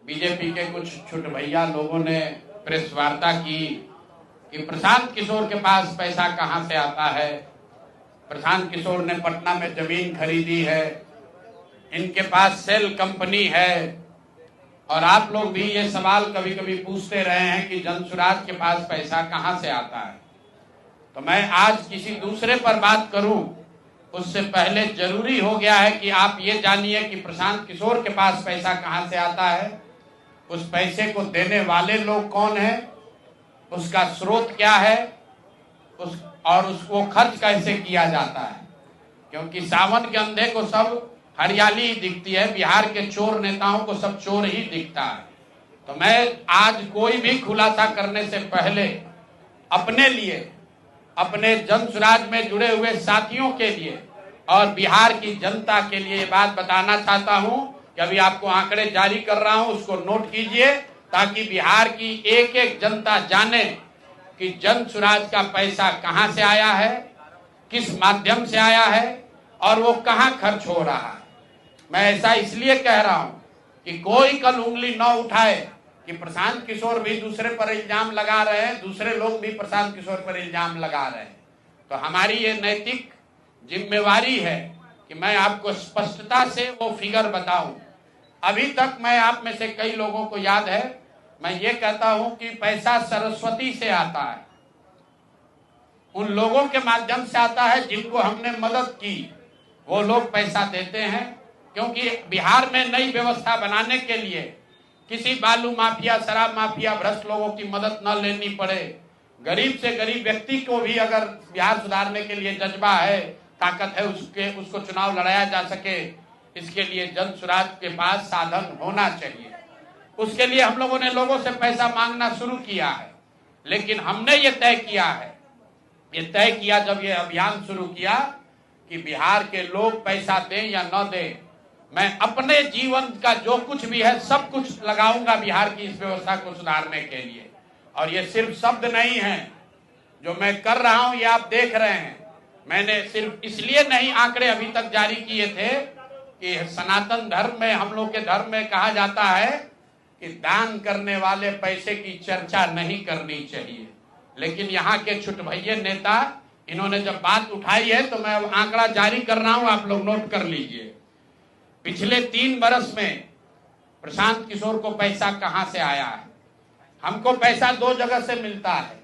BJP के कुछ छोटे भैया लोगों ने प्रेस वार्ता की कि प्रशांत किशोर के पास पैसा कहां से आता है। प्रशांत किशोर ने पटना में जमीन खरीदी है, इनके पास सेल कंपनी है। और आप लोग भी ये सवाल कभी कभी पूछते रहे हैं कि जनसुराज के पास पैसा कहां से आता है। तो मैं आज किसी दूसरे पर बात करूं उससे पहले जरूरी हो गया है कि आप ये जानिए कि प्रशांत किशोर के पास पैसा कहां से आता है, उस पैसे को देने वाले लोग कौन है, उसका स्रोत क्या है, और उसको खर्च कैसे किया जाता है। क्योंकि सावन के अंधे को सब हरियाली ही दिखती है, बिहार के चोर नेताओं को सब चोर ही दिखता है। तो मैं आज कोई भी खुलासा करने से पहले अपने लिए, अपने जनसुराज में जुड़े हुए साथियों के लिए और बिहार की जनता के लिए ये बात बताना चाहता हूं कि अभी आपको आंकड़े जारी कर रहा हूं, उसको नोट कीजिए ताकि बिहार की एक एक जनता जाने कि जनसुराज का पैसा कहां से आया है, किस माध्यम से आया है और वो कहां खर्च हो रहा है। मैं ऐसा इसलिए कह रहा हूं कि कोई कल उंगली न उठाए कि प्रशांत किशोर भी दूसरे पर इल्जाम लगा रहे हैं, दूसरे लोग भी प्रशांत किशोर पर इल्जाम लगा रहे हैं। तो हमारी ये नैतिक जिम्मेवारी है कि मैं आपको स्पष्टता से वो फिगर बताऊं। अभी तक मैं आप में से कई लोगों को याद है, मैं ये कहता हूं कि पैसा सरस्वती से आता है, उन लोगों के माध्यम से आता है जिनको हमने मदद की, वो लोग पैसा देते हैं। क्योंकि बिहार में नई व्यवस्था बनाने के लिए किसी बालू माफिया, शराब माफिया, भ्रष्ट लोगों की मदद न लेनी पड़े, गरीब से गरीब व्यक्ति को भी अगर बिहार सुधारने के लिए जज्बा है, ताकत है, उसको चुनाव लड़ाया जा सके, इसके लिए जनसुराज के पास साधन होना चाहिए। उसके लिए हम लोगों ने लोगों से पैसा मांगना शुरू किया है, लेकिन हमने ये तय किया जब ये अभियान शुरू किया कि बिहार के लोग पैसा दें या न दें, मैं अपने जीवन का जो कुछ भी है सब कुछ लगाऊंगा बिहार की इस व्यवस्था को सुधारने के लिए। और ये सिर्फ शब्द नहीं है जो मैं कर रहा हूं, ये आप देख रहे हैं। मैंने सिर्फ इसलिए नहीं आंकड़े अभी तक जारी किए थे कि सनातन धर्म में, हम लोग के धर्म में कहा जाता है कि दान करने वाले पैसे की चर्चा नहीं करनी चाहिए। लेकिन यहाँ के छुटभैये नेता, इन्होंने जब बात उठाई है तो मैं अब आंकड़ा जारी कर रहा हूं, आप लोग नोट कर लीजिए। पिछले 3 बरस में प्रशांत किशोर को पैसा कहां से आया है। हमको पैसा 2 जगह से मिलता है।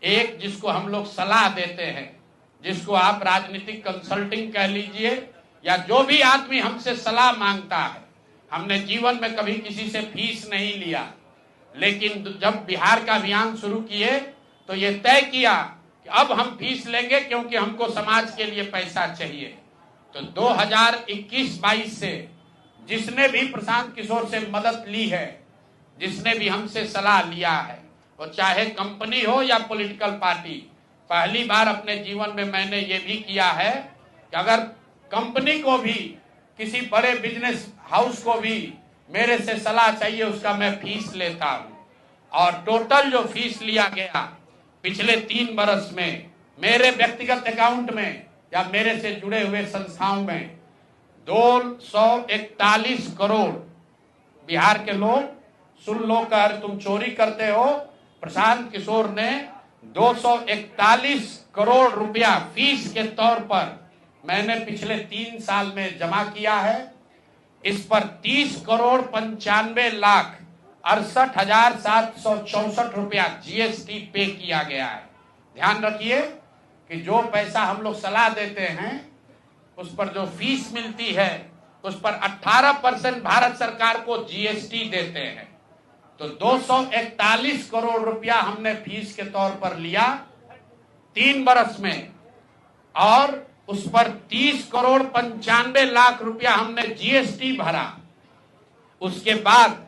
एक, जिसको हम लोग सलाह देते हैं, जिसको आप राजनीतिक कंसल्टिंग कह लीजिए, या जो भी आदमी हमसे सलाह मांगता है। हमने जीवन में कभी किसी से फीस नहीं लिया, लेकिन जब बिहार का अभियान शुरू किए तो ये तय किया कि अब हम फीस लेंगे, क्योंकि हमको समाज के लिए पैसा चाहिए। तो 2021-22 से जिसने भी प्रशांत किशोर से मदद ली है, जिसने भी हमसे सलाह लिया है, वो चाहे कंपनी हो या पॉलिटिकल पार्टी, पहली बार अपने जीवन में मैंने ये भी किया है कि अगर कंपनी को भी, किसी बड़े बिजनेस हाउस को भी मेरे से सलाह चाहिए, उसका मैं फीस लेता हूं। और टोटल जो फीस लिया गया पिछले 3 बरस में मेरे व्यक्तिगत अकाउंट में या मेरे से जुड़े हुए संस्थाओं में 241 करोड़। बिहार के लोग सुन लो, कर तुम चोरी करते हो, प्रशांत किशोर ने 241 करोड़ रुपया फीस के तौर पर मैंने पिछले 3 साल में जमा किया है। इस पर 30 करोड़ 95 लाख 68,764 रुपया जीएसटी पे किया गया है। ध्यान रखिए कि जो पैसा हम लोग सलाह देते हैं, उस पर जो फीस मिलती है, उस पर 18% भारत सरकार को जीएसटी देते हैं। तो 241 करोड़ रुपया हमने फीस के तौर पर लिया 3 बरस में, और उस पर 30 करोड़ 95 लाख रुपया हमने जीएसटी भरा। उसके बाद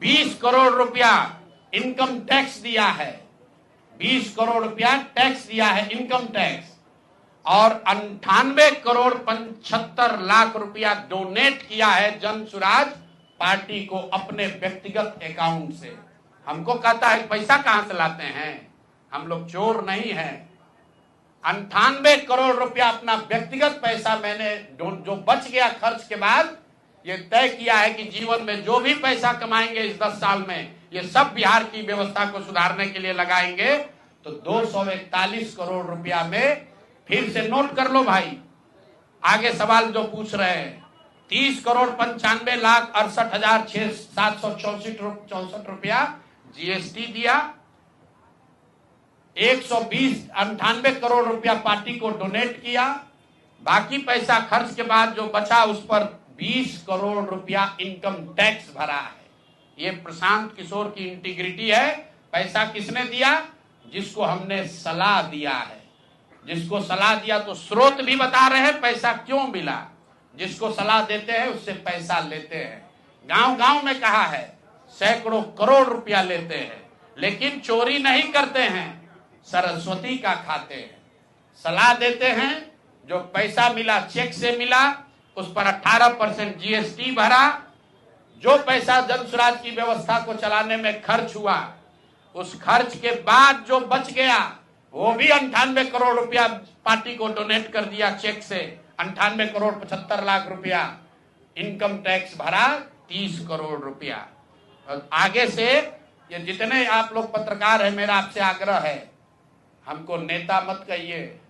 20 करोड़ रुपया इनकम टैक्स दिया है, 20 करोड़ रुपया टैक्स दिया है, इनकम टैक्स, और 98 करोड़ 75 लाख रुपया डोनेट किया है जनसुराज पार्टी को अपने व्यक्तिगत अकाउंट से। हमको कहता है पैसा कहां से लाते हैं, हम लोग चोर नहीं हैं। 98 करोड़ रुपया अपना व्यक्तिगत पैसा मैंने, जो बच गया खर्च के बाद, ये तय किया है कि जीवन में जो भी पैसा कमाएंगे इस 10 साल में, ये सब बिहार की व्यवस्था को सुधारने के लिए लगाएंगे। तो 241 करोड़ रुपया में फिर से नोट कर लो भाई, आगे सवाल जो पूछ रहे हैं, 30,95,68,764 रुपया जीएसटी दिया, 198 करोड़ रुपया पार्टी को डोनेट किया, बाकी पैसा खर्च के बाद जो बचा उस पर 20 करोड़ रुपया इनकम टैक्स भरा है। ये प्रशांत किशोर की इंटीग्रिटी है। पैसा किसने दिया? जिसको हमने सलाह दिया है। जिसको सलाह दिया तो स्रोत भी बता रहे हैं पैसा क्यों मिला। जिसको सलाह देते हैं उससे पैसा लेते हैं। गांव गांव में कहा है, सैकड़ों करोड़ रुपया लेते हैं, लेकिन चोरी नहीं करते हैं, सरस्वती का खाते हैं। सलाह देते हैं, जो पैसा मिला चेक से मिला, उस पर 18% जीएसटी भरा, जो पैसा जन स्वराज की व्यवस्था को चलाने में खर्च हुआ, उस खर्च के बाद जो बच गया वो भी 98 करोड़ रुपया पार्टी को डोनेट कर दिया चेक से। 98 करोड़ 75 लाख रुपया इनकम टैक्स भरा, 30 करोड़ रुपया। और आगे से ये जितने आप लोग पत्रकार हैं, मेरा आपसे आग्रह है, हमको नेता मत कहिए।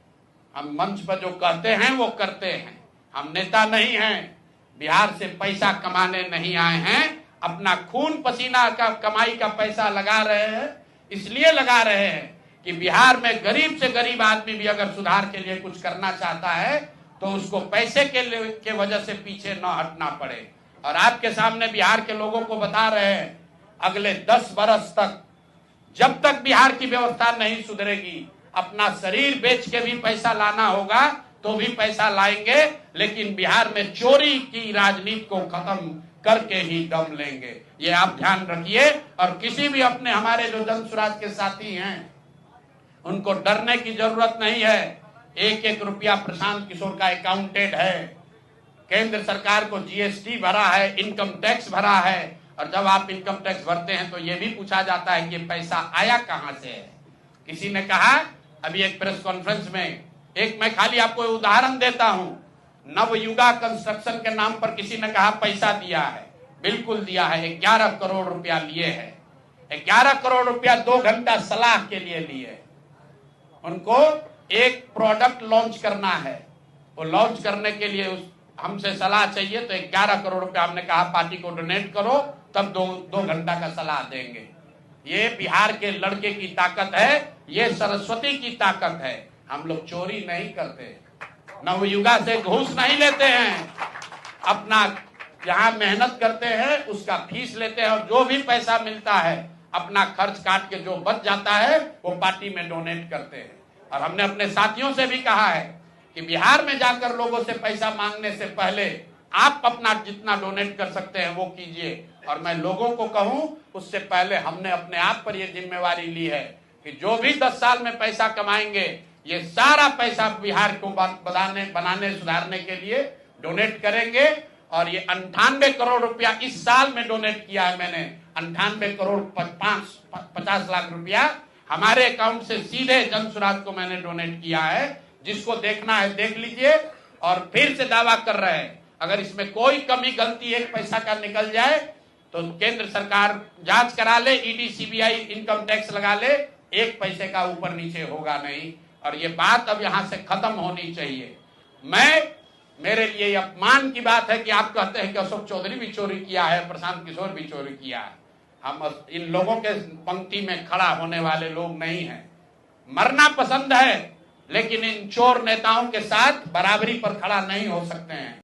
हम मंच पर जो कहते हैं वो करते हैं। हम नेता नहीं हैं, बिहार से पैसा कमाने नहीं आए हैं। अपना खून पसीना का कमाई का पैसा लगा रहे हैं। इसलिए लगा रहे हैं कि बिहार में गरीब से गरीब आदमी भी अगर सुधार के लिए कुछ करना चाहता है तो उसको पैसे के वजह से पीछे न हटना पड़े। और आपके सामने बिहार के लोगों को बता रहे हैं, अगले 10 बरस तक जब तक बिहार की व्यवस्था नहीं सुधरेगी, अपना शरीर बेच के भी पैसा लाना होगा तो भी पैसा लाएंगे, लेकिन बिहार में चोरी की राजनीति को खत्म करके ही दम लेंगे। ये आप ध्यान रखिए। और किसी भी अपने हमारे जो जन स्वराज के साथी हैं उनको डरने की जरूरत नहीं है। एक एक रुपया प्रशांत किशोर का अकाउंटेड है। केंद्र सरकार को जीएसटी भरा है, इनकम टैक्स भरा है। और जब आप इनकम टैक्स भरते हैं तो ये भी पूछा जाता है कि पैसा आया कहां से है। किसी ने कहा अभी एक प्रेस कॉन्फ्रेंस में, एक मैं खाली आपको उदाहरण देता हूं, नवयुगा कंस्ट्रक्शन के नाम पर किसी ने कहा पैसा दिया है। बिल्कुल दिया है, 11 करोड़ रुपया लिए है। 11 करोड़ रुपया 2 घंटा सलाह के लिए लिए। उनको एक प्रोडक्ट लॉन्च करना है, वो लॉन्च करने के लिए हमसे सलाह चाहिए, तो 11 करोड़ रुपया हमने कहा पार्टी को डोनेट करो, तब 2 घंटा का सलाह देंगे। ये बिहार के लड़के की ताकत है, ये सरस्वती की ताकत है। हम लोग चोरी नहीं करते, नवयुगा से घूस नहीं लेते हैं, अपना जहां मेहनत करते हैं उसका फीस लेते हैं, और जो भी पैसा मिलता है अपना खर्च काट के जो बच जाता है वो पार्टी में डोनेट करते हैं। और हमने अपने साथियों से भी कहा है कि बिहार में जाकर लोगों से पैसा मांगने से पहले आप अपना जितना डोनेट कर सकते हैं वो कीजिए। और मैं लोगों को कहूं, उससे पहले हमने अपने आप पर यह जिम्मेवारी ली है कि जो भी 10 साल में पैसा कमाएंगे, ये सारा पैसा बिहार को बनाने सुधारने के लिए डोनेट करेंगे। और ये 98 करोड़ रुपया इस साल में डोनेट किया है मैंने। 98 करोड़ 50 लाख रुपया हमारे अकाउंट से सीधे जन स्वराज को मैंने डोनेट किया है। जिसको देखना है देख लीजिए। और फिर से दावा कर रहे हैं, अगर इसमें कोई कमी गलती 1 पैसा का निकल जाए तो केंद्र सरकार जांच करा ले, ईडी सीबीआई इनकम टैक्स लगा ले, 1 पैसे का ऊपर नीचे होगा नहीं। और ये बात अब यहां से खत्म होनी चाहिए। मेरे लिए अपमान की बात है कि आप कहते हैं कि अशोक चौधरी भी चोरी किया है, प्रशांत किशोर भी चोरी किया है। हम इन लोगों के पंक्ति में खड़ा होने वाले लोग नहीं हैं। मरना पसंद है, लेकिन इन चोर नेताओं के साथ बराबरी पर खड़ा नहीं हो सकते हैं।